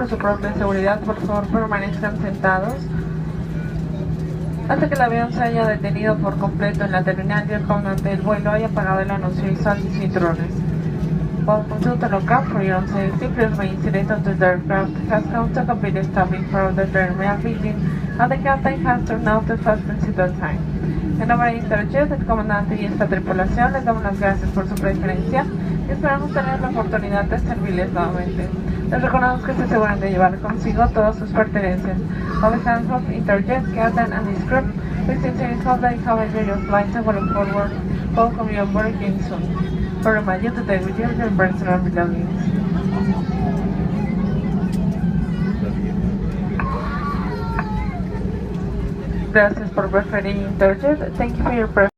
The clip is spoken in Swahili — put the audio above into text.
su propia seguridad, por favor permanezcan sentados hasta que el avión se haya detenido por completo en la terminal y el comandante del vuelo haya apagado el anuncio visual de cinturones. Welcome to the lookout for your own safety. Please remain seated until the aircraft has come to complete stopping for the terminal meeting and the captain has turned off the fasten seatbelt sign. En nombre de Interjet, el comandante y esta tripulación les damos las gracias por su preferencia y esperamos tener la oportunidad de servirles nuevamente. Les recordamos que se aseguran de llevar consigo todas sus pertenencias. On behalf of Interjet, captain and his crew, we sincerely hope that you have enjoyed your flight and we look forward to welcome you aboard again soon. We remind you to take with you your personal belongings. Gracias por preferir Interjet. Thank you for your preference.